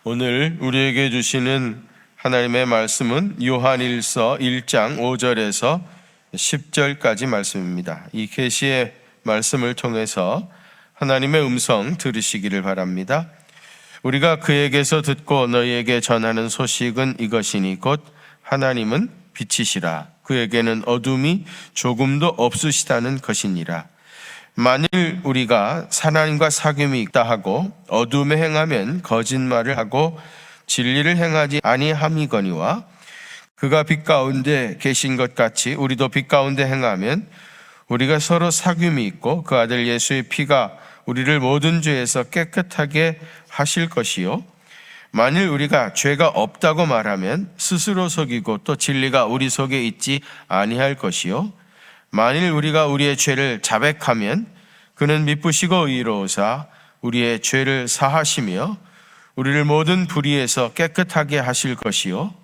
오늘 우리에게 주시는 하나님의 말씀은 요한일서 1장 5절에서 10절까지 말씀입니다. 이 계시의 말씀을 통해서 하나님의 음성 들으시기를 바랍니다. 우리가 그에게서 듣고 너희에게 전하는 소식은 이것이니 곧 하나님은 빛이시라. 그에게는 어둠이 조금도 없으시다는 것이니라. 만일 우리가 하나님과 사귐이 있다 하고 어둠에 행하면 거짓말을 하고 진리를 행하지 아니함이거니와 그가 빛 가운데 계신 것 같이 우리도 빛 가운데 행하면 우리가 서로 사귐이 있고 그 아들 예수의 피가 우리를 모든 죄에서 깨끗하게 하실 것이요, 만일 우리가 죄가 없다고 말하면 스스로 속이고 또 진리가 우리 속에 있지 아니할 것이요, 만일 우리가 우리의 죄를 자백하면 그는 미쁘시고 의로우사 우리의 죄를 사하시며 우리를 모든 불의에서 깨끗하게 하실 것이요,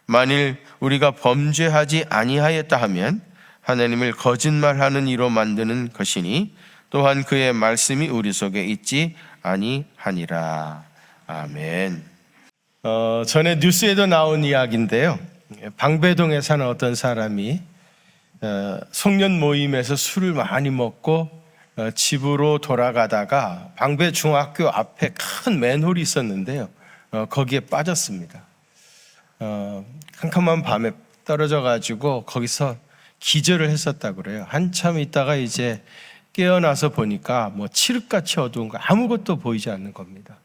만일 우리가 범죄하지 아니하였다 하면 하나님을 거짓말하는 이로 만드는 것이니 또한 그의 말씀이 우리 속에 있지 아니하니라. 아멘. 전에 뉴스에도 나온 이야기인데요, 방배동에 사는 어떤 사람이 송년 모임에서 술을 많이 먹고 집으로 돌아가다가 방배중학교 앞에 큰 맨홀이 있었는데요, 거기에 빠졌습니다. 캄캄한 밤에 떨어져 가지고 거기서 기절을 했었다고 그래요. 한참 있다가 이제 깨어나서 보니까 뭐 칠흑같이 어두운 거 아무것도 보이지 않는 겁니다.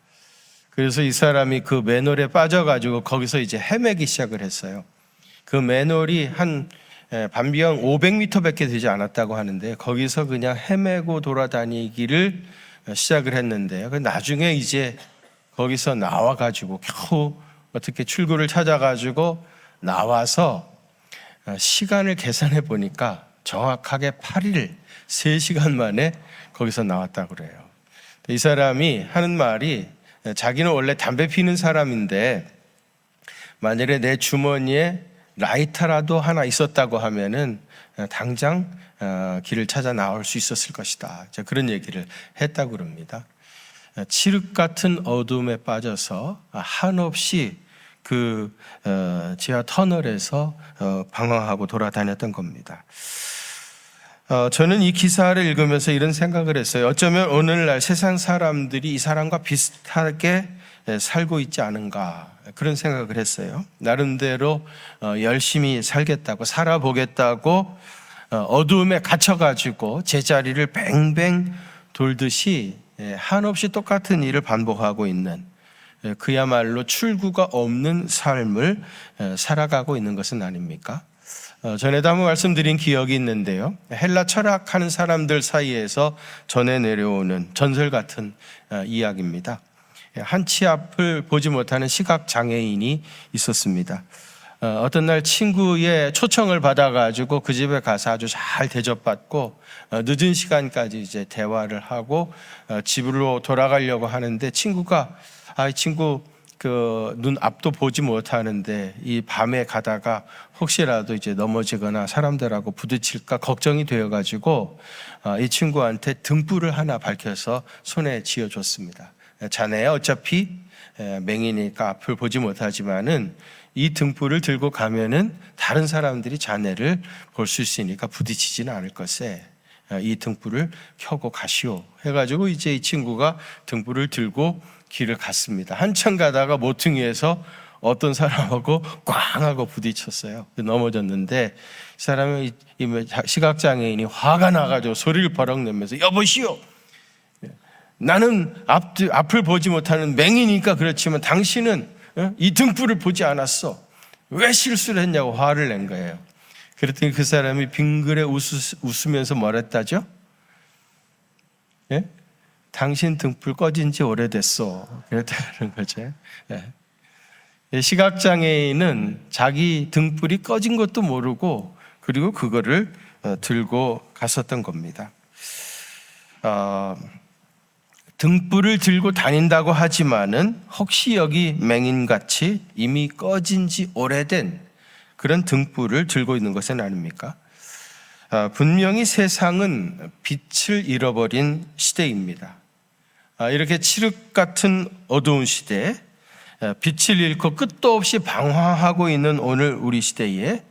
그래서 이 사람이 그 맨홀에 빠져가지고 거기서 이제 헤매기 시작을 했어요. 그 맨홀이 한 반비양 500m밖에 되지 않았다고 하는데 거기서 그냥 헤매고 돌아다니기를 시작을 했는데요. 나중에 이제 거기서 나와가지고 겨우 어떻게 출구를 찾아가지고 나와서 시간을 계산해 보니까 정확하게 8일 3시간 만에 거기서 나왔다고 그래요. 이 사람이 하는 말이, 자기는 원래 담배 피는 사람인데 만일에 내 주머니에 라이터라도 하나 있었다고 하면은 당장 길을 찾아 나올 수 있었을 것이다, 그런 얘기를 했다고 그럽니다. 칠흑 같은 어둠에 빠져서 한없이 그 지하 터널에서 방황하고 돌아다녔던 겁니다. 저는 이 기사를 읽으면서 이런 생각을 했어요. 어쩌면 오늘날 세상 사람들이 이 사람과 비슷하게 살고 있지 않은가, 그런 생각을 했어요. 나름대로 열심히 살겠다고, 살아보겠다고 어두움에 갇혀가지고 제자리를 뱅뱅 돌듯이 한없이 똑같은 일을 반복하고 있는, 그야말로 출구가 없는 삶을 살아가고 있는 것은 아닙니까? 전에도 한번 말씀드린 기억이 있는데요, 헬라 철학하는 사람들 사이에서 전해 내려오는 전설 같은 이야기입니다. 한 치 앞을 보지 못하는 시각장애인이 있었습니다. 어떤 날 친구의 초청을 받아가지고 그 집에 가서 아주 잘 대접받고 늦은 시간까지 이제 대화를 하고 집으로 돌아가려고 하는데 친구가 친구 그 눈 앞도 보지 못하는데 이 밤에 가다가 혹시라도 이제 넘어지거나 사람들하고 부딪힐까 걱정이 되어가지고 이 친구한테 등불을 하나 밝혀서 손에 쥐어줬습니다. 자네야 어차피 맹이니까 앞을 보지 못하지만은 이 등불을 들고 가면은 다른 사람들이 자네를 볼 수 있으니까 부딪히지는 않을 것에 이 등불을 켜고 가시오 해가지고 이제 이 친구가 등불을 들고 길을 갔습니다. 한참 가다가 모퉁이에서 어떤 사람하고 꽝 하고 부딪혔어요. 넘어졌는데 이 사람이 시각장애인이 화가 나가지고 소리를 버럭 내면서, 여보시오, 나는 앞을 보지 못하는 맹이니까 그렇지만 당신은 이 등불을 보지 않았어, 왜 실수를 했냐고 화를 낸 거예요. 그랬더니 그 사람이 빙그레 웃으면서 뭐랬다죠? 예? 당신 등불 꺼진 지 오래됐어, 그랬다는 거죠. 예. 시각장애인은 자기 등불이 꺼진 것도 모르고 그리고 그거를 들고 갔었던 겁니다. 등불을 들고 다닌다고 하지만은 혹시 여기 맹인같이 이미 꺼진 지 오래된 그런 등불을 들고 있는 것은 아닙니까? 분명히 세상은 빛을 잃어버린 시대입니다. 이렇게 칠흑 같은 어두운 시대에 빛을 잃고 끝도 없이 방황하고 있는 오늘 우리 시대에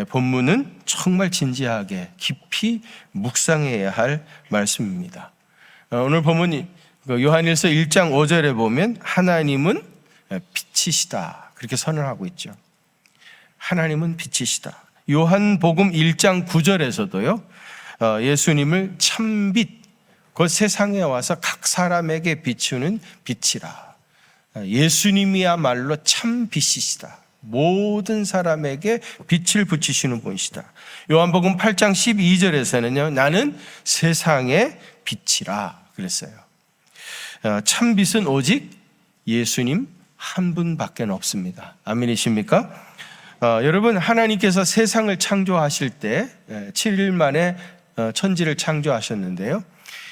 본문은 정말 진지하게 깊이 묵상해야 할 말씀입니다. 오늘 본문이 요한일서 1장 5절에 보면 하나님은 빛이시다 그렇게 선언하고 있죠. 하나님은 빛이시다. 요한복음 1장 9절에서도요. 예수님을 참빛, 그 세상에 와서 각 사람에게 비추는 빛이라. 예수님이야말로 참 빛이시다. 모든 사람에게 빛을 비추시는 분이시다. 요한복음 8장 12절에서는요. 나는 세상의 빛이라 그랬어요. 참 빛은 오직 예수님 한 분밖에 없습니다. 아멘이십니까? 여러분, 하나님께서 세상을 창조하실 때 7일 만에 천지를 창조하셨는데요.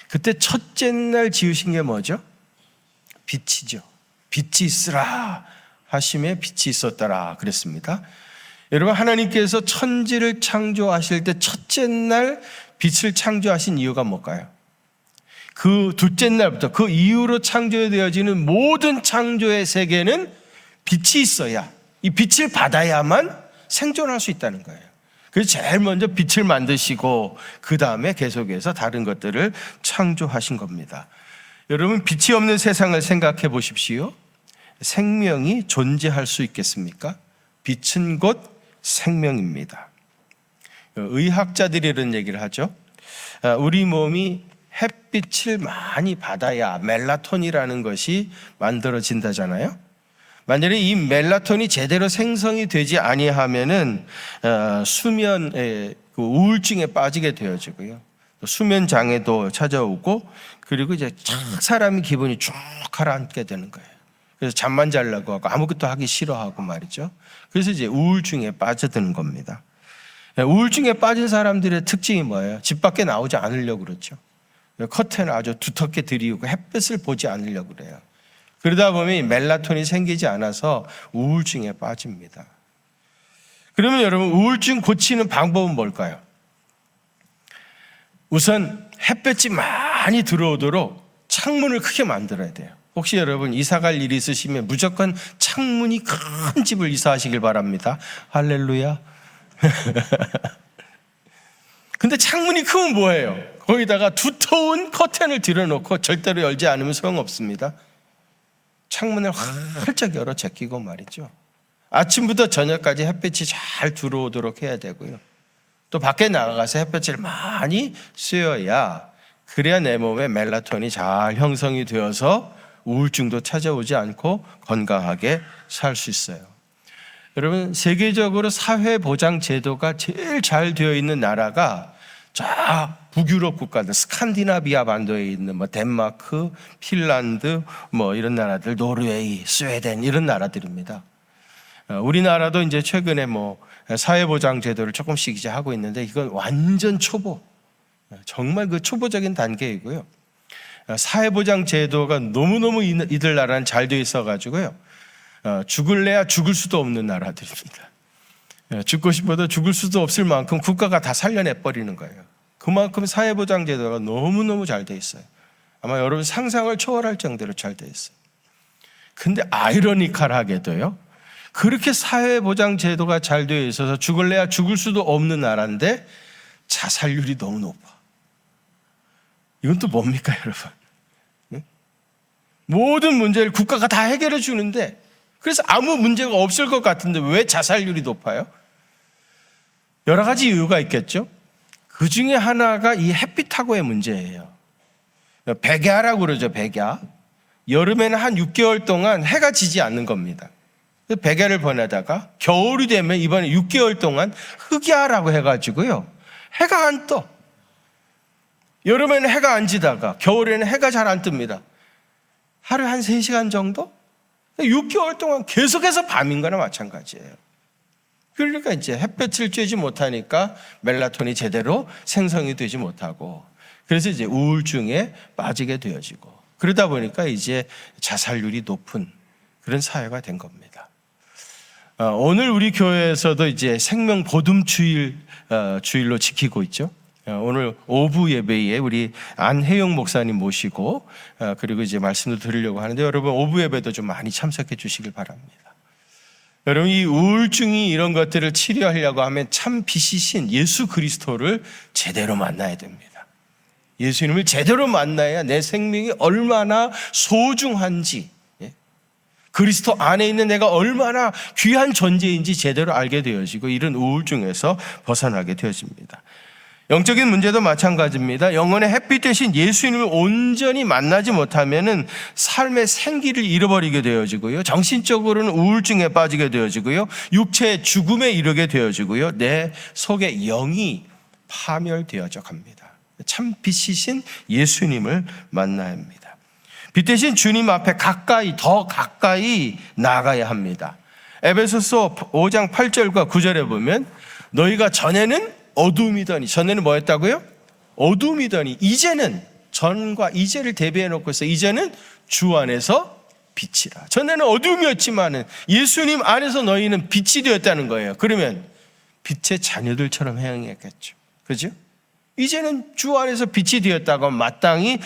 그때 첫째 날 지으신 게 뭐죠? 빛이죠. 빛이 있으라 하심에 빛이 있었더라 그랬습니다. 여러분, 하나님께서 천지를 창조하실 때 첫째 날 빛을 창조하신 이유가 뭘까요? 그 둘째 날부터 그 이후로 창조되어지는 모든 창조의 세계는 빛이 있어야, 이 빛을 받아야만 생존할 수 있다는 거예요. 그래서 제일 먼저 빛을 만드시고 그 다음에 계속해서 다른 것들을 창조하신 겁니다. 여러분, 빛이 없는 세상을 생각해 보십시오. 생명이 존재할 수 있겠습니까? 빛은 곧 생명입니다. 의학자들이 이런 얘기를 하죠. 우리 몸이 햇빛을 많이 받아야 멜라토닌이라는 것이 만들어진다잖아요. 만약에 이 멜라토닌이 제대로 생성이 되지 아니하면은 수면에 우울증에 빠지게 되어지고요. 수면 장애도 찾아오고, 그리고 이제 사람이 기분이 쭉 가라앉게 되는 거예요. 그래서 잠만 자려고 하고 아무것도 하기 싫어하고 말이죠. 그래서 이제 우울증에 빠져드는 겁니다. 우울증에 빠진 사람들의 특징이 뭐예요? 집 밖에 나오지 않으려고 그러죠. 커튼을 아주 두텁게 들이우고 햇빛을 보지 않으려고 그래요. 그러다 보면 멜라토닌이 생기지 않아서 우울증에 빠집니다. 그러면 여러분, 우울증 고치는 방법은 뭘까요? 우선 햇볕이 많이 들어오도록 창문을 크게 만들어야 돼요. 혹시 여러분 이사 갈 일이 있으시면 무조건 창문이 큰 집을 이사하시길 바랍니다. 할렐루야. 근데 창문이 크면 뭐예요? 거기다가 두터운 커튼을 들여놓고 절대로 열지 않으면 소용없습니다. 창문을 활짝 열어 제끼고 말이죠. 아침부터 저녁까지 햇빛이 잘 들어오도록 해야 되고요. 또 밖에 나가서 햇볕을 많이 쐬어야, 그래야 내 몸에 멜라토닌이 잘 형성이 되어서 우울증도 찾아오지 않고 건강하게 살 수 있어요. 여러분, 세계적으로 사회보장 제도가 제일 잘 되어 있는 나라가 저 북유럽 국가들, 스칸디나비아 반도에 있는 뭐 덴마크, 핀란드, 뭐 이런 나라들, 노르웨이, 스웨덴 이런 나라들입니다. 우리나라도 이제 최근에 뭐 사회보장 제도를 조금씩 이제 하고 있는데, 이건 완전 초보, 정말 그 초보적인 단계이고요. 사회보장 제도가 너무너무 이들 나라는 잘 되어 있어가지고요. 죽을래야 죽을 수도 없는 나라들입니다. 죽고 싶어도 죽을 수도 없을 만큼 국가가 다 살려내버리는 거예요. 그만큼 사회보장 제도가 너무너무 잘 돼 있어요. 아마 여러분 상상을 초월할 정도로 잘 돼 있어요. 근데 아이러니컬하게도요, 그렇게 사회보장 제도가 잘 되어 있어서 죽을래야 죽을 수도 없는 나라인데 자살률이 너무 높아. 이건 또 뭡니까, 여러분? 모든 문제를 국가가 다 해결해 주는데, 그래서 아무 문제가 없을 것 같은데 왜 자살률이 높아요? 여러 가지 이유가 있겠죠. 그 중에 하나가 이 햇빛하고의 문제예요. 백야라고 그러죠, 백야. 여름에는 한 6개월 동안 해가 지지 않는 겁니다. 백야를 보내다가 겨울이 되면 이번에 6개월 동안 흑야라고 해가지고요, 해가 안 떠. 여름에는 해가 안 지다가 겨울에는 해가 잘 안 뜹니다. 하루에 한 3시간 정도? 6개월 동안 계속해서 밤인 거나 마찬가지예요. 그러니까 이제 햇볕을 쬐지 못하니까 멜라토닌이 제대로 생성이 되지 못하고, 그래서 이제 우울증에 빠지게 되어지고, 그러다 보니까 이제 자살률이 높은 그런 사회가 된 겁니다. 오늘 우리 교회에서도 이제 생명 보듬 주일로 지키고 있죠. 오늘 오후 예배에 우리 안혜영 목사님 모시고 그리고 이제 말씀도 드리려고 하는데 여러분 오후 예배도 좀 많이 참석해 주시길 바랍니다. 여러분 이 우울증이 이런 것들을 치료하려고 하면 참 빛이신 예수 그리스도를 제대로 만나야 됩니다. 예수님을 제대로 만나야 내 생명이 얼마나 소중한지, 그리스도 안에 있는 내가 얼마나 귀한 존재인지 제대로 알게 되어지고 이런 우울증에서 벗어나게 되어집니다. 영적인 문제도 마찬가지입니다. 영혼의 햇빛 대신 예수님을 온전히 만나지 못하면은 삶의 생기를 잃어버리게 되어지고요. 정신적으로는 우울증에 빠지게 되어지고요. 육체의 죽음에 이르게 되어지고요. 내 속의 영이 파멸되어져 갑니다. 참 빛이신 예수님을 만나야 합니다. 빛 대신 주님 앞에 더 가까이 나가야 합니다. 에베소서 5장 8절과 9절에 보면 너희가 전에는 어둠이더니, 전에는 뭐였다고요? 어둠이더니 이제는, 전과 이제를 대비해 놓고서 이제는 주 안에서 빛이라. 전에는 어둠이었지만은 예수님 안에서 너희는 빛이 되었다는 거예요. 그러면 빛의 자녀들처럼 행해야겠죠. 그죠? 이제는 주 안에서 빛이 되었다고 마땅히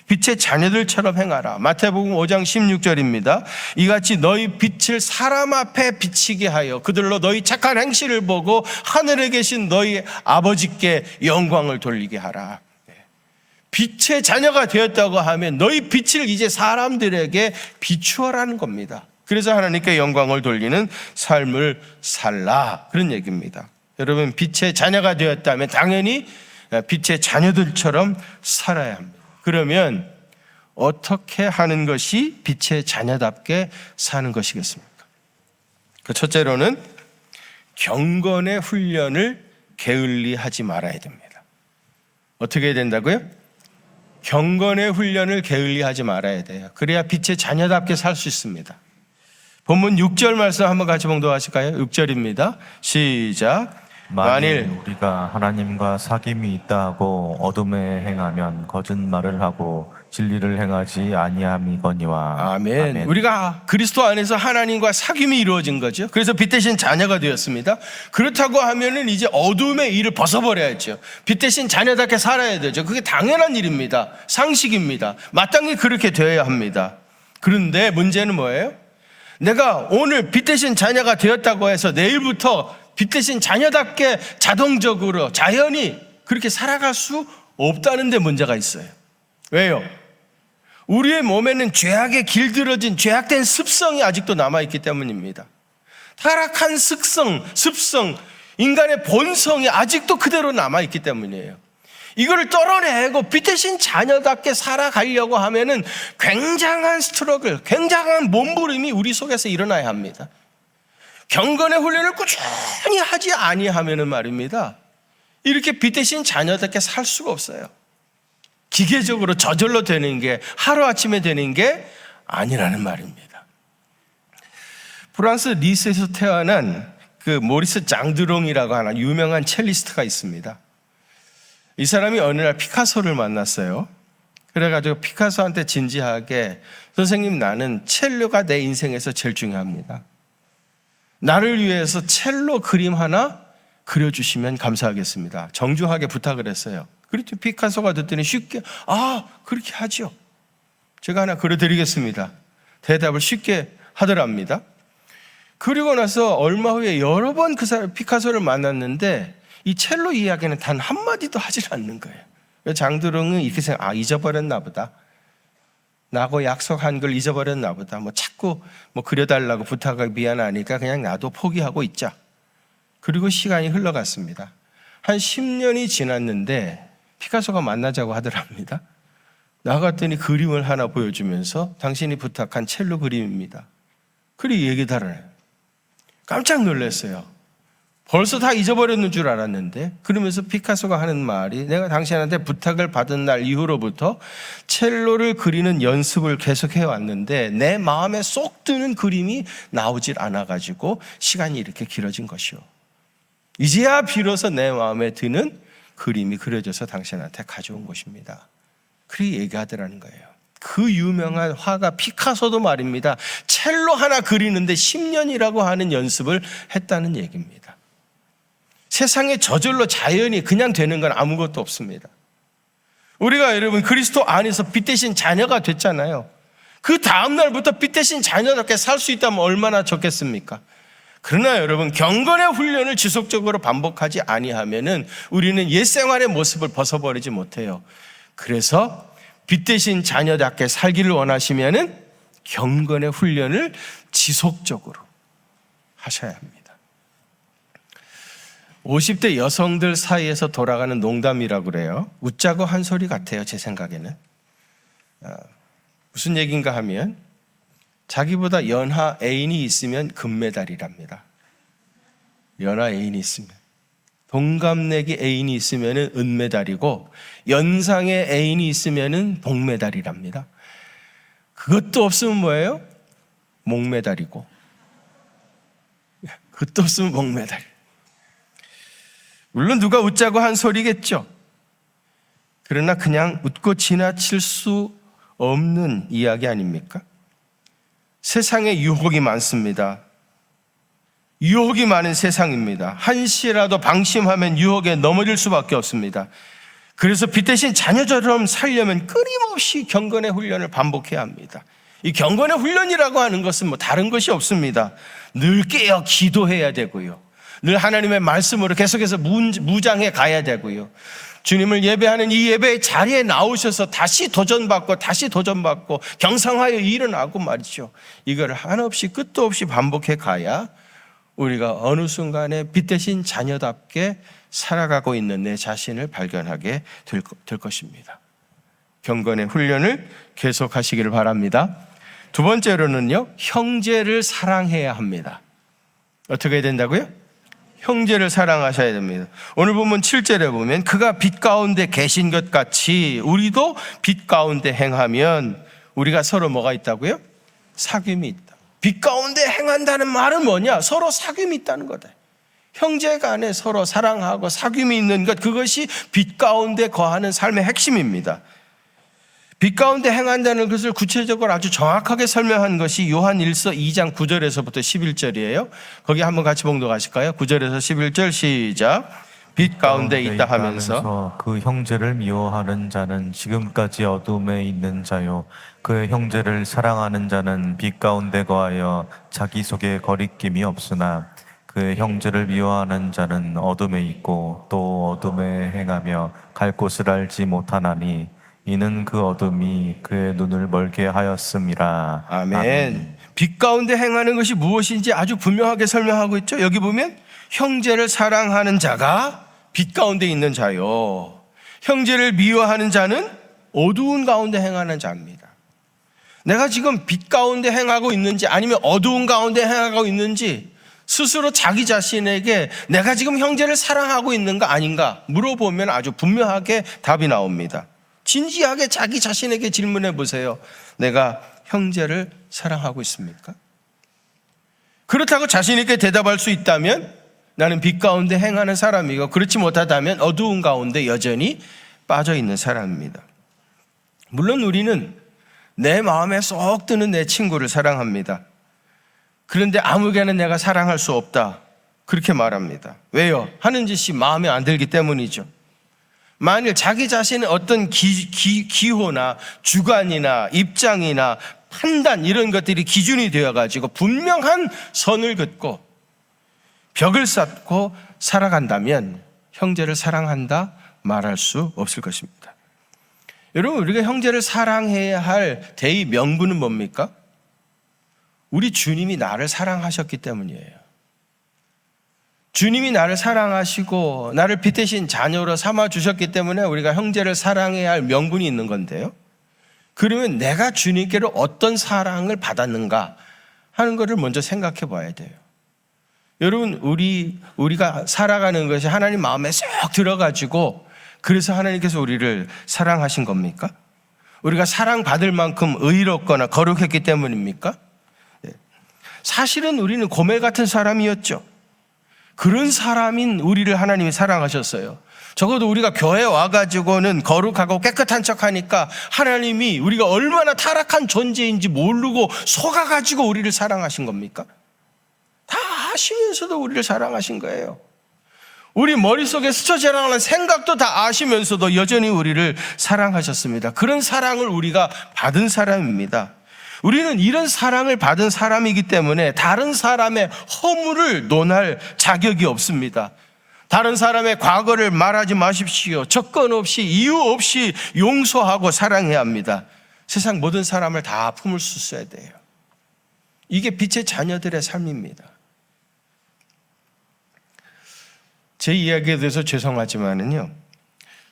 빛의 자녀들처럼 행하라. 마태복음 5장 16절입니다. 이같이 너희 빛을 사람 앞에 비치게 하여 그들로 너희 착한 행실을 보고 하늘에 계신 너희 아버지께 영광을 돌리게 하라. 빛의 자녀가 되었다고 하면 너희 빛을 이제 사람들에게 비추어라는 겁니다. 그래서 하나님께 영광을 돌리는 삶을 살라, 그런 얘기입니다. 여러분 빛의 자녀가 되었다면 당연히 빛의 자녀들처럼 살아야 합니다. 그러면 어떻게 하는 것이 빛의 자녀답게 사는 것이겠습니까? 그 첫째로는 경건의 훈련을 게을리하지 말아야 됩니다. 어떻게 해야 된다고요? 경건의 훈련을 게을리하지 말아야 돼요. 그래야 빛의 자녀답게 살 수 있습니다. 본문 6절 말씀 한번 같이 봉독하실까요? 6절입니다. 시작. 만일 우리가 하나님과 사귐이 있다 하고 어둠에 행하면 거짓말을 하고 진리를 행하지 아니함이거니와. 아멘. 우리가 그리스도 안에서 하나님과 사귐이 이루어진 거죠. 그래서 빛 대신 자녀가 되었습니다. 그렇다고 하면은 이제 어둠의 일을 벗어버려야죠. 빛 대신 자녀답게 살아야 되죠. 그게 당연한 일입니다. 상식입니다. 마땅히 그렇게 되어야 합니다. 그런데 문제는 뭐예요? 내가 오늘 빛 대신 자녀가 되었다고 해서 내일부터 빛 대신 자녀답게 자동적으로 자연히 그렇게 살아갈 수 없다는 데 문제가 있어요. 왜요? 우리의 몸에는 죄악에 길들여진 죄악된 습성이 아직도 남아있기 때문입니다. 타락한 습성, 인간의 본성이 아직도 그대로 남아있기 때문이에요. 이거를 떨어내고 빛 대신 자녀답게 살아가려고 하면은 굉장한 스트러글, 굉장한 몸부림이 우리 속에서 일어나야 합니다. 경건의 훈련을 꾸준히 하지 아니하면은 말입니다, 이렇게 빛 대신 자녀답게 살 수가 없어요. 기계적으로 저절로 되는 게, 하루아침에 되는 게 아니라는 말입니다. 프랑스 니스에서 태어난 그 모리스 장드롱이라고 하는 유명한 첼리스트가 있습니다. 이 사람이 어느 날 피카소를 만났어요. 그래가지고 피카소한테 진지하게, 선생님, 나는 첼로가 내 인생에서 제일 중요합니다. 나를 위해서 첼로 그림 하나 그려주시면 감사하겠습니다. 정중하게 부탁을 했어요. 그랬더니 피카소가 듣더니 쉽게, 그렇게 하죠. 제가 하나 그려드리겠습니다. 대답을 쉽게 하더랍니다. 그리고 나서 얼마 후에 여러 번 그 사람 피카소를 만났는데 이 첼로 이야기는 단 한마디도 하질 않는 거예요. 장드롱은 이렇게 생각, 잊어버렸나 보다. 나하고 약속한 걸 잊어버렸나 보다. 자꾸 그려달라고 부탁하기 미안하니까 그냥 나도 포기하고 있자. 그리고 시간이 흘러갔습니다. 한 10년이 지났는데 피카소가 만나자고 하더랍니다. 나갔더니 그림을 하나 보여주면서 당신이 부탁한 첼로 그림입니다. 그리 얘기하더래요. 깜짝 놀랐어요. 벌써 다 잊어버렸는 줄 알았는데, 그러면서 피카소가 하는 말이, 내가 당신한테 부탁을 받은 날 이후로부터 첼로를 그리는 연습을 계속 해왔는데 내 마음에 쏙 드는 그림이 나오질 않아가지고 시간이 이렇게 길어진 것이요. 이제야 비로소 내 마음에 드는 그림이 그려져서 당신한테 가져온 것입니다. 그렇게 얘기하더라는 거예요. 그 유명한 화가 피카소도 말입니다, 첼로 하나 그리는데 10년이라고 하는 연습을 했다는 얘기입니다. 세상에 저절로 자연이 그냥 되는 건 아무것도 없습니다. 우리가 여러분 그리스도 안에서 빛 대신 자녀가 됐잖아요. 그 다음날부터 빛 대신 자녀답게 살 수 있다면 얼마나 좋겠습니까? 그러나 여러분 경건의 훈련을 지속적으로 반복하지 아니하면은 우리는 옛생활의 모습을 벗어버리지 못해요. 그래서 빛 대신 자녀답게 살기를 원하시면은 경건의 훈련을 지속적으로 하셔야 합니다. 50대 여성들 사이에서 돌아가는 농담이라고 그래요. 웃자고 한 소리 같아요, 제 생각에는. 무슨 얘기인가 하면 자기보다 연하 애인이 있으면 금메달이랍니다. 연하 애인이 있으면. 동갑내기 애인이 있으면 은메달이고 연상의 애인이 있으면 동메달이랍니다. 그것도 없으면 뭐예요? 목메달이고. 그것도 없으면 목메달. 물론 누가 웃자고 한 소리겠죠. 그러나 그냥 웃고 지나칠 수 없는 이야기 아닙니까? 세상에 유혹이 많습니다. 유혹이 많은 세상입니다. 한시라도 방심하면 유혹에 넘어질 수밖에 없습니다. 그래서 빛 대신 자녀처럼 살려면 끊임없이 경건의 훈련을 반복해야 합니다. 이 경건의 훈련이라고 하는 것은 뭐 다른 것이 없습니다. 늘 깨어 기도해야 되고요. 늘 하나님의 말씀으로 계속해서 무장해 가야 되고요. 주님을 예배하는 이 예배의 자리에 나오셔서 다시 도전받고 경상하여 일어나고 말이죠. 이걸 한없이 끝도 없이 반복해 가야 우리가 어느 순간에 빛 대신 자녀답게 살아가고 있는 내 자신을 발견하게 될 것입니다. 경건의 훈련을 계속하시기를 바랍니다. 두 번째로는요, 형제를 사랑해야 합니다. 어떻게 해야 된다고요? 형제를 사랑하셔야 됩니다. 오늘 보면 7절에 보면 그가 빛 가운데 계신 것 같이 우리도 빛 가운데 행하면 우리가 서로 뭐가 있다고요? 사귐이 있다. 빛 가운데 행한다는 말은 뭐냐? 서로 사귐이 있다는 거다. 형제 간에 서로 사랑하고 사귐이 있는 것, 그것이 빛 가운데 거하는 삶의 핵심입니다. 빛 가운데 행한다는 것을 구체적으로 아주 정확하게 설명한 것이 요한일서 2장 9절에서부터 11절이에요. 거기 한번 같이 봉독하실까요? 9절에서 11절 시작. 빛 가운데 있다 하면서 그 형제를 미워하는 자는 지금까지 어둠에 있는 자요 그의 형제를 사랑하는 자는 빛 가운데 거하여 자기 속에 거리낌이 없으나 그의 형제를 미워하는 자는 어둠에 있고 또 어둠에 행하며 갈 곳을 알지 못하나니 이는 그 어둠이 그의 눈을 멀게 하였음이라. 아멘. 빛 가운데 행하는 것이 무엇인지 아주 분명하게 설명하고 있죠. 여기 보면 형제를 사랑하는 자가 빛 가운데 있는 자요, 형제를 미워하는 자는 어두운 가운데 행하는 자입니다. 내가 지금 빛 가운데 행하고 있는지 아니면 어두운 가운데 행하고 있는지 스스로 자기 자신에게 내가 지금 형제를 사랑하고 있는가 아닌가 물어보면 아주 분명하게 답이 나옵니다. 진지하게 자기 자신에게 질문해 보세요. 내가 형제를 사랑하고 있습니까? 그렇다고 자신 있게 대답할 수 있다면 나는 빛 가운데 행하는 사람이고, 그렇지 못하다면 어두운 가운데 여전히 빠져 있는 사람입니다. 물론 우리는 내 마음에 쏙 드는 내 친구를 사랑합니다. 그런데 아무개나 내가 사랑할 수 없다, 그렇게 말합니다. 왜요? 하는 짓이 마음에 안 들기 때문이죠. 만일 자기 자신의 어떤 기호나 주관이나 입장이나 판단, 이런 것들이 기준이 되어가지고 분명한 선을 긋고 벽을 쌓고 살아간다면 형제를 사랑한다 말할 수 없을 것입니다. 여러분, 우리가 형제를 사랑해야 할 대의 명분은 뭡니까? 우리 주님이 나를 사랑하셨기 때문이에요. 주님이 나를 사랑하시고 나를 빛 대신 자녀로 삼아주셨기 때문에 우리가 형제를 사랑해야 할 명분이 있는 건데요. 그러면 내가 주님께로 어떤 사랑을 받았는가 하는 것을 먼저 생각해 봐야 돼요. 여러분, 우리가 살아가는 것이 하나님 마음에 쏙 들어가지고 그래서 하나님께서 우리를 사랑하신 겁니까? 우리가 사랑받을 만큼 의롭거나 거룩했기 때문입니까? 사실은 우리는 고멜 같은 사람이었죠. 그런 사람인 우리를 하나님이 사랑하셨어요. 적어도 우리가 교회에 와가지고는 거룩하고 깨끗한 척하니까 하나님이 우리가 얼마나 타락한 존재인지 모르고 속아가지고 우리를 사랑하신 겁니까? 다 아시면서도 우리를 사랑하신 거예요. 우리 머릿속에 스쳐 지나가는 생각도 다 아시면서도 여전히 우리를 사랑하셨습니다. 그런 사랑을 우리가 받은 사람입니다. 우리는 이런 사랑을 받은 사람이기 때문에 다른 사람의 허물을 논할 자격이 없습니다. 다른 사람의 과거를 말하지 마십시오. 조건 없이 이유 없이 용서하고 사랑해야 합니다. 세상 모든 사람을 다 품을 수 있어야 돼요. 이게 빛의 자녀들의 삶입니다. 제 이야기에 대해서 죄송하지만은요,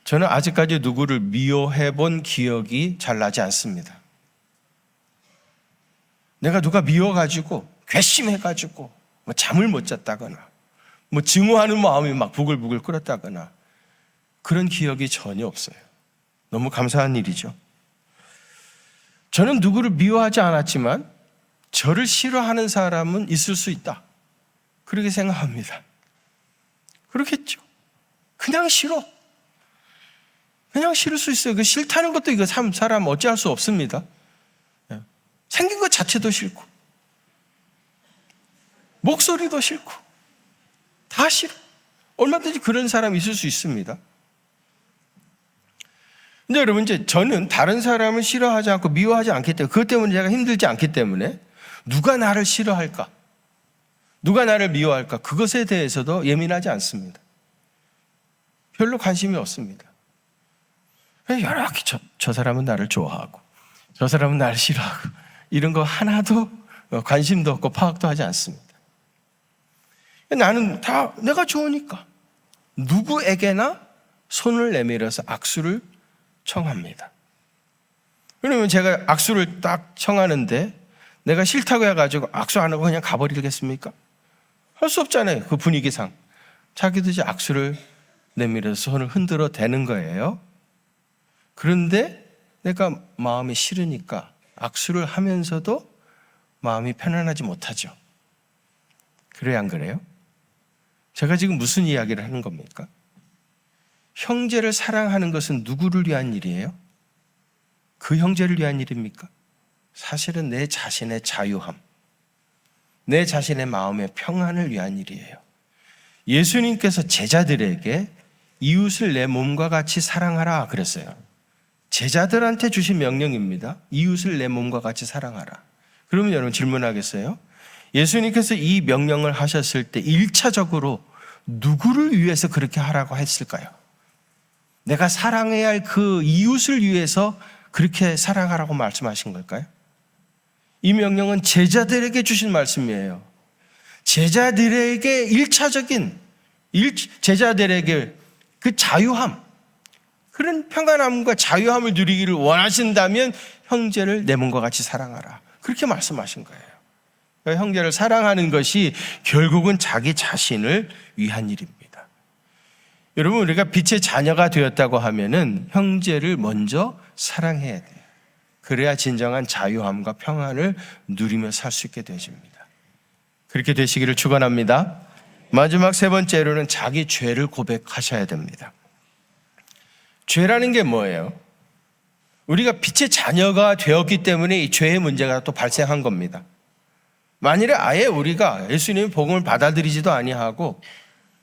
저는 아직까지 누구를 미워해 본 기억이 잘 나지 않습니다. 내가 누가 미워가지고 괘씸해가지고 뭐 잠을 못 잤다거나 뭐 증오하는 마음이 막 부글부글 끓었다거나 그런 기억이 전혀 없어요. 너무 감사한 일이죠. 저는 누구를 미워하지 않았지만 저를 싫어하는 사람은 있을 수 있다, 그렇게 생각합니다. 그렇겠죠. 그냥 싫어. 그냥 싫을 수 있어요. 그 싫다는 것도 이거 사람 어찌할 수 없습니다. 생긴 것 자체도 싫고 목소리도 싫고 다 싫어. 얼마든지 그런 사람이 있을 수 있습니다. 근데 여러분, 이제 저는 다른 사람을 싫어하지 않고 미워하지 않기 때문에, 그것 때문에 제가 힘들지 않기 때문에 누가 나를 싫어할까, 누가 나를 미워할까, 그것에 대해서도 예민하지 않습니다. 별로 관심이 없습니다. 여러 저 사람은 나를 좋아하고 저 사람은 나를 싫어하고 이런 거 하나도 관심도 없고 파악도 하지 않습니다. 나는 다 내가 좋으니까 누구에게나 손을 내밀어서 악수를 청합니다. 그러면 제가 악수를 딱 청하는데 내가 싫다고 해가지고 악수 안 하고 그냥 가버리겠습니까? 할 수 없잖아요. 그 분위기상. 자기도 이제 악수를 내밀어서 손을 흔들어 대는 거예요. 그런데 내가 마음이 싫으니까 악수를 하면서도 마음이 편안하지 못하죠. 그래야 안 그래요? 제가 지금 무슨 이야기를 하는 겁니까? 형제를 사랑하는 것은 누구를 위한 일이에요? 그 형제를 위한 일입니까? 사실은 내 자신의 자유함, 내 자신의 마음의 평안을 위한 일이에요. 예수님께서 제자들에게 이웃을 내 몸과 같이 사랑하라 그랬어요. 제자들한테 주신 명령입니다. 이웃을 내 몸과 같이 사랑하라. 그러면 여러분 질문하겠어요? 예수님께서 이 명령을 하셨을 때 1차적으로 누구를 위해서 그렇게 하라고 했을까요? 내가 사랑해야 할 그 이웃을 위해서 그렇게 사랑하라고 말씀하신 걸까요? 이 명령은 제자들에게 주신 말씀이에요. 제자들에게 1차적인, 제자들에게 그 자유함, 그런 평안함과 자유함을 누리기를 원하신다면 형제를 내 몸과 같이 사랑하라, 그렇게 말씀하신 거예요. 그러니까 형제를 사랑하는 것이 결국은 자기 자신을 위한 일입니다. 여러분, 우리가 빛의 자녀가 되었다고 하면은 형제를 먼저 사랑해야 돼요. 그래야 진정한 자유함과 평안을 누리며 살 수 있게 되십니다. 그렇게 되시기를 축원합니다. 마지막 세 번째로는 자기 죄를 고백하셔야 됩니다. 죄라는 게 뭐예요? 우리가 빛의 자녀가 되었기 때문에 이 죄의 문제가 또 발생한 겁니다. 만일에 아예 우리가 예수님의 복음을 받아들이지도 아니하고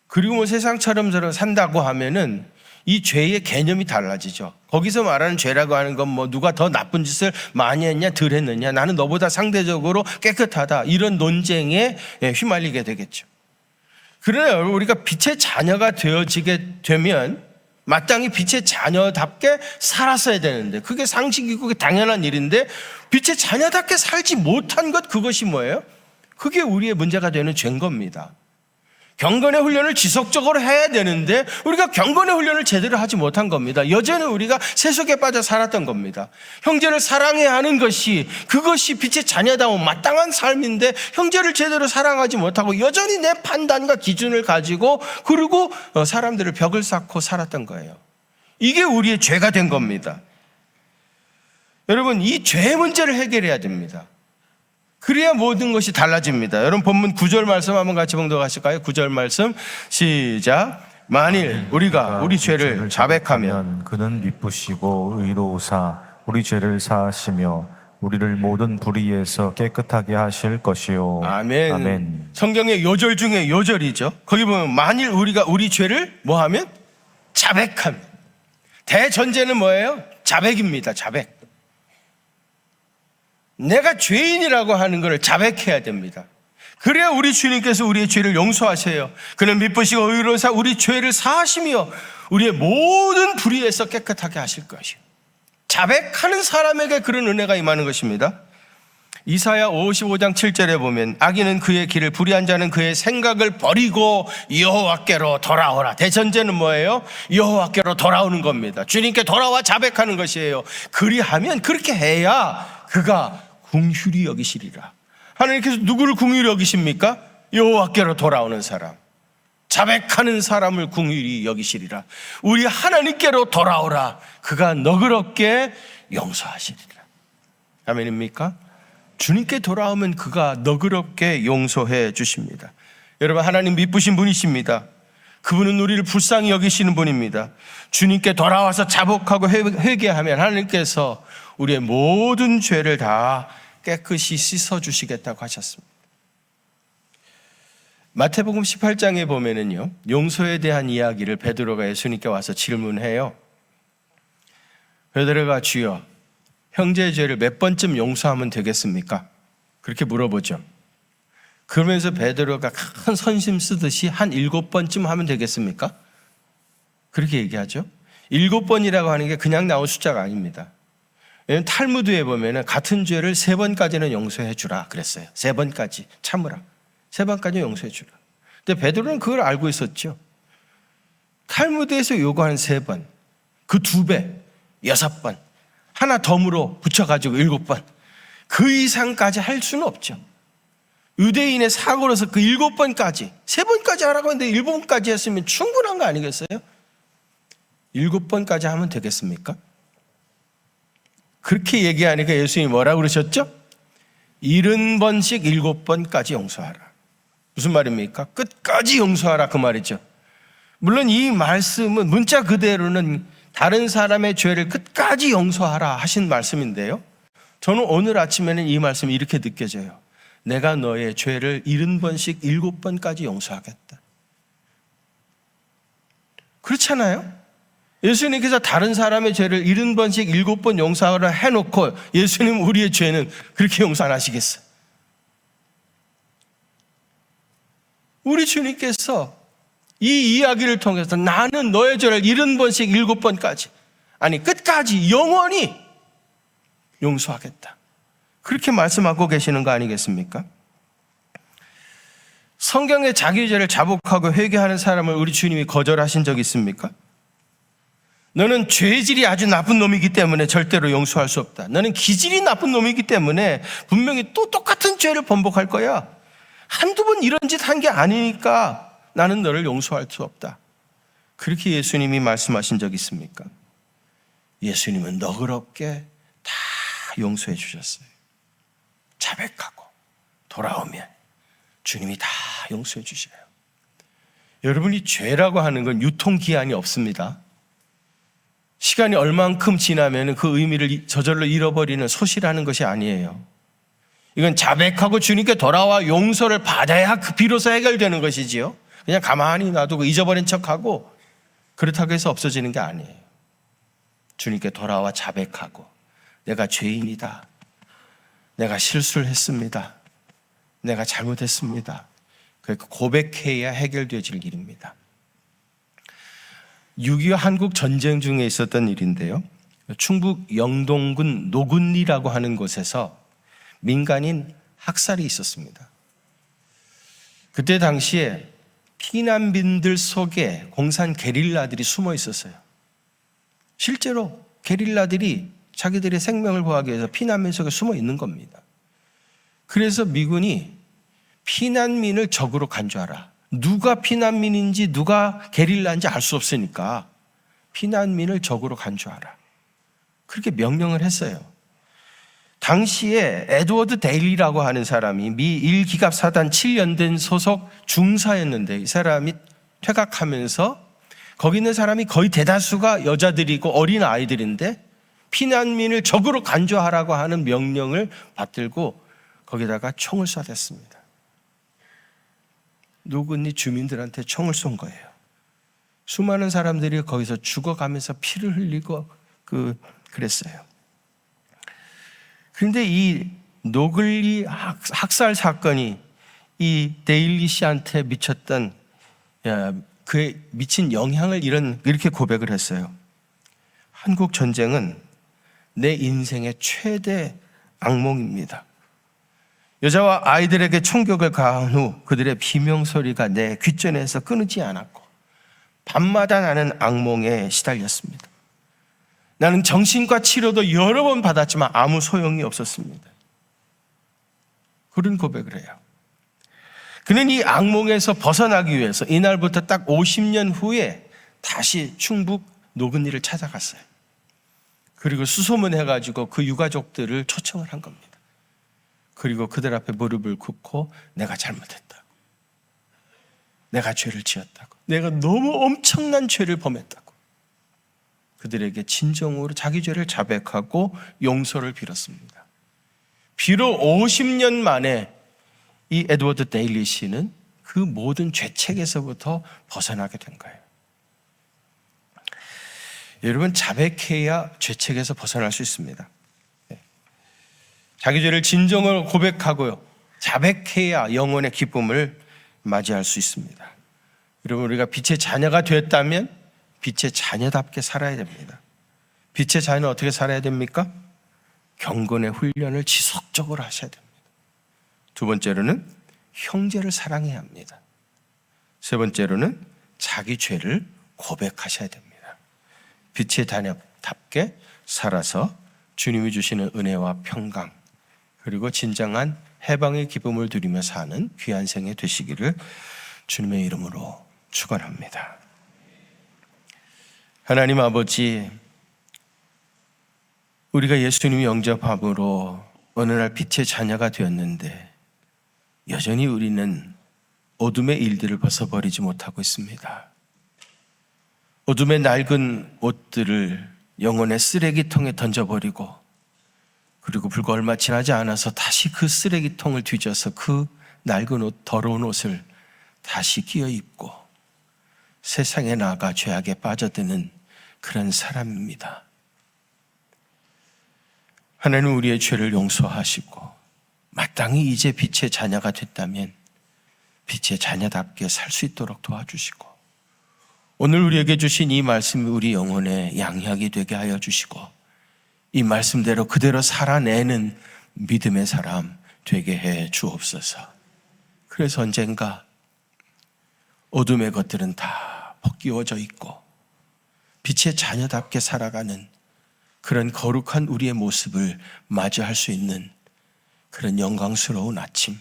그리고 뭐 세상처럼 산다고 하면은 이 죄의 개념이 달라지죠. 거기서 말하는 죄라고 하는 건 뭐 누가 더 나쁜 짓을 많이 했냐 덜 했느냐, 나는 너보다 상대적으로 깨끗하다, 이런 논쟁에 휘말리게 되겠죠. 그러나 우리가 빛의 자녀가 되어지게 되면 마땅히 빛의 자녀답게 살았어야 되는데, 그게 상식이고 그게 당연한 일인데 빛의 자녀답게 살지 못한 것, 그것이 뭐예요? 그게 우리의 문제가 되는 죄인 겁니다. 경건의 훈련을 지속적으로 해야 되는데 우리가 경건의 훈련을 제대로 하지 못한 겁니다. 여전히 우리가 세속에 빠져 살았던 겁니다. 형제를 사랑해야 하는 것이, 그것이 빛의 자녀다운 마땅한 삶인데 형제를 제대로 사랑하지 못하고 여전히 내 판단과 기준을 가지고 그리고 사람들을 벽을 쌓고 살았던 거예요. 이게 우리의 죄가 된 겁니다. 여러분, 이 죄의 문제를 해결해야 됩니다. 그래야 모든 것이 달라집니다. 여러분, 본문 9절 말씀 한번 같이 봉독하실까요? 9절 말씀 시작. 만일 우리가 우리 죄를 자백하면 그는 미쁘시고 의로우사 우리 죄를 사하시며 우리를 모든 불의에서 깨끗하게 하실 것이요. 아멘. 아멘. 성경의 요절 중에 요절이죠. 거기 보면 만일 우리가 우리 죄를 뭐하면? 자백하면. 대전제는 뭐예요? 자백입니다. 자백. 내가 죄인이라고 하는 것을 자백해야 됩니다. 그래야 우리 주님께서 우리의 죄를 용서하세요. 그는 미쁘시고 의로우사 우리 죄를 사하시며 우리의 모든 불의에서 깨끗하게 하실 것이요. 자백하는 사람에게 그런 은혜가 임하는 것입니다. 이사야 55장 7절에 보면 악인은 그의 길을, 불의한 자는 그의 생각을 버리고 여호와께로 돌아오라. 대전제는 뭐예요? 여호와께로 돌아오는 겁니다. 주님께 돌아와 자백하는 것이에요. 그리하면, 그렇게 해야 그가 긍휼히 여기시리라. 하나님께서 누구를 긍휼히 여기십니까? 여호와께로 돌아오는 사람, 자백하는 사람을 긍휼히 여기시리라. 우리 하나님께로 돌아오라. 그가 너그럽게 용서하시리라. 아멘입니까? 주님께 돌아오면 그가 너그럽게 용서해 주십니다. 여러분, 하나님 미쁘신 분이십니다. 그분은 우리를 불쌍히 여기시는 분입니다. 주님께 돌아와서 자복하고 회개하면 하나님께서 우리의 모든 죄를 다 깨끗이 씻어주시겠다고 하셨습니다. 마태복음 18장에 보면은요, 용서에 대한 이야기를 베드로가 예수님께 와서 질문해요. 베드로가 주여, 형제의 죄를 몇 번쯤 용서하면 되겠습니까? 그렇게 물어보죠. 그러면서 베드로가 큰 선심 쓰듯이 한 7번쯤 하면 되겠습니까? 그렇게 얘기하죠. 7번이라고 하는 게 그냥 나온 숫자가 아닙니다. 왜냐하면 탈무드에 보면 같은 죄를 3번까지는 용서해 주라 그랬어요. 3번까지 참으라. 3번까지 용서해 주라. 근데 베드로는 그걸 알고 있었죠. 탈무드에서 요구하는 3번, 그 2배, 6번, 하나 덤으로 붙여가지고 7번, 그 이상까지 할 수는 없죠. 유대인의 사고로서 그 7번까지, 3번까지 하라고 했는데 7번까지 했으면 충분한 거 아니겠어요? 7번까지 하면 되겠습니까? 그렇게 얘기하니까 예수님이 뭐라고 그러셨죠? 70번씩 7번까지 용서하라. 무슨 말입니까? 끝까지 용서하라, 그 말이죠. 물론 이 말씀은 문자 그대로는 다른 사람의 죄를 끝까지 용서하라 하신 말씀인데요, 저는 오늘 아침에는 이 말씀이 이렇게 느껴져요. 내가 너의 죄를 70번씩 7번까지 용서하겠다. 그렇잖아요? 예수님께서 다른 사람의 죄를 70번씩 7번 용서하라 해놓고 예수님 우리의 죄는 그렇게 용서 안 하시겠어요? 우리 주님께서 이 이야기를 통해서 나는 너의 죄를 70번씩 7번까지, 아니 끝까지 영원히 용서하겠다, 그렇게 말씀하고 계시는 거 아니겠습니까? 성경에 자기 죄를 자복하고 회개하는 사람을 우리 주님이 거절하신 적 있습니까? 너는 죄질이 아주 나쁜 놈이기 때문에 절대로 용서할 수 없다. 너는 기질이 나쁜 놈이기 때문에 분명히 또 똑같은 죄를 번복할 거야. 한두 번 이런 짓 한 게 아니니까 나는 너를 용서할 수 없다. 그렇게 예수님이 말씀하신 적 있습니까? 예수님은 너그럽게 다 용서해 주셨어요. 자백하고 돌아오면 주님이 다 용서해 주셔요. 여러분이 죄라고 하는 건 유통기한이 없습니다. 시간이 얼만큼 지나면 그 의미를 저절로 잃어버리는 소실하는 것이 아니에요. 이건 자백하고 주님께 돌아와 용서를 받아야 그 비로소 해결되는 것이지요. 그냥 가만히 놔두고 잊어버린 척하고 그렇다고 해서 없어지는 게 아니에요. 주님께 돌아와 자백하고 내가 죄인이다, 내가 실수를 했습니다, 내가 잘못했습니다, 그러니까 고백해야 해결되어질 일입니다. 6.25 한국 전쟁 중에 있었던 일인데요, 충북 영동군 노군리라고 하는 곳에서 민간인 학살이 있었습니다. 그때 당시에 피난민들 속에 공산 게릴라들이 숨어 있었어요. 실제로 게릴라들이 자기들의 생명을 구하기 위해서 피난민 속에 숨어 있는 겁니다. 그래서 미군이 피난민을 적으로 간주하라. 누가 피난민인지 누가 게릴라인지 알 수 없으니까 피난민을 적으로 간주하라, 그렇게 명령을 했어요. 당시에 에드워드 데일리라고 하는 사람이 미 1기갑 사단 7연대 소속 중사였는데, 이 사람이 퇴각하면서 거기 있는 사람이 거의 대다수가 여자들이고 어린 아이들인데 피난민을 적으로 간주하라고 하는 명령을 받들고 거기다가 총을 쏴댔습니다. 노근리 주민들한테 총을 쏜 거예요. 수많은 사람들이 거기서 죽어가면서 피를 흘리고 그랬어요. 그런데 이 노글리 학살 사건이 이 데일리 씨한테 미쳤던 그에 미친 영향을 이렇게 고백을 했어요. 한국 전쟁은 내 인생의 최대 악몽입니다. 여자와 아이들에게 총격을 가한 후 그들의 비명소리가 내 귓전에서 끊이지 않았고 밤마다 나는 악몽에 시달렸습니다. 나는 정신과 치료도 여러 번 받았지만 아무 소용이 없었습니다. 그런 고백을 해요. 그는 이 악몽에서 벗어나기 위해서 이날부터 딱 50년 후에 다시 충북 노근리를 찾아갔어요. 그리고 수소문해가지고 그 유가족들을 초청을 한 겁니다. 그리고 그들 앞에 무릎을 꿇고 내가 잘못했다고, 내가 죄를 지었다고, 내가 너무 엄청난 죄를 범했다고 그들에게 진정으로 자기 죄를 자백하고 용서를 빌었습니다. 비록 50년 만에 이 에드워드 데일리 씨는 그 모든 죄책에서부터 벗어나게 된 거예요. 여러분, 자백해야 죄책에서 벗어날 수 있습니다. 자기 죄를 진정으로 고백하고요, 자백해야 영혼의 기쁨을 맞이할 수 있습니다. 여러분, 우리가 빛의 자녀가 되었다면 빛의 자녀답게 살아야 됩니다. 빛의 자녀는 어떻게 살아야 됩니까? 경건의 훈련을 지속적으로 하셔야 됩니다. 두 번째로는 형제를 사랑해야 합니다. 세 번째로는 자기 죄를 고백하셔야 됩니다. 빛의 자녀답게 살아서 주님이 주시는 은혜와 평강, 그리고 진정한 해방의 기쁨을 누리며 사는 귀한 생애 되시기를 주님의 이름으로 축원합니다. 하나님 아버지, 우리가 예수님이 영접함으로 어느 날 빛의 자녀가 되었는데 여전히 우리는 어둠의 일들을 벗어버리지 못하고 있습니다. 어둠의 낡은 옷들을 영혼의 쓰레기통에 던져버리고, 그리고 불과 얼마 지나지 않아서 다시 그 쓰레기통을 뒤져서 그 낡은 옷, 더러운 옷을 다시 끼워 입고 세상에 나가 죄악에 빠져드는 그런 사람입니다. 하나님, 우리의 죄를 용서하시고 마땅히 이제 빛의 자녀가 됐다면 빛의 자녀답게 살 수 있도록 도와주시고, 오늘 우리에게 주신 이 말씀이 우리 영혼의 양약이 되게 하여 주시고, 이 말씀대로 그대로 살아내는 믿음의 사람 되게 해 주옵소서. 그래서 언젠가 어둠의 것들은 다 벗기워져 있고 빛의 자녀답게 살아가는 그런 거룩한 우리의 모습을 맞이할 수 있는 그런 영광스러운 아침,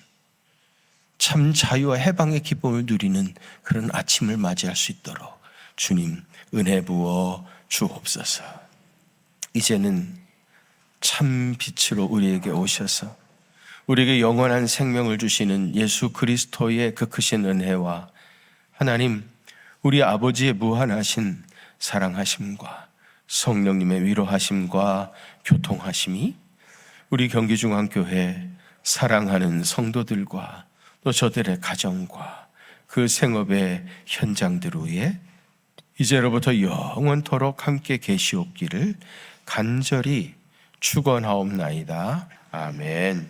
참 자유와 해방의 기쁨을 누리는 그런 아침을 맞이할 수 있도록 주님 은혜 부어 주옵소서. 이제는 참 빛으로 우리에게 오셔서 우리에게 영원한 생명을 주시는 예수 그리스도의 그 크신 은혜와 하나님 우리 아버지의 무한하신 사랑하심과 성령님의 위로하심과 교통하심이 우리 경기중앙교회 사랑하는 성도들과 또 저들의 가정과 그 생업의 현장들 위에 이제로부터 영원토록 함께 계시옵기를 간절히 축원하옵나이다. 아멘.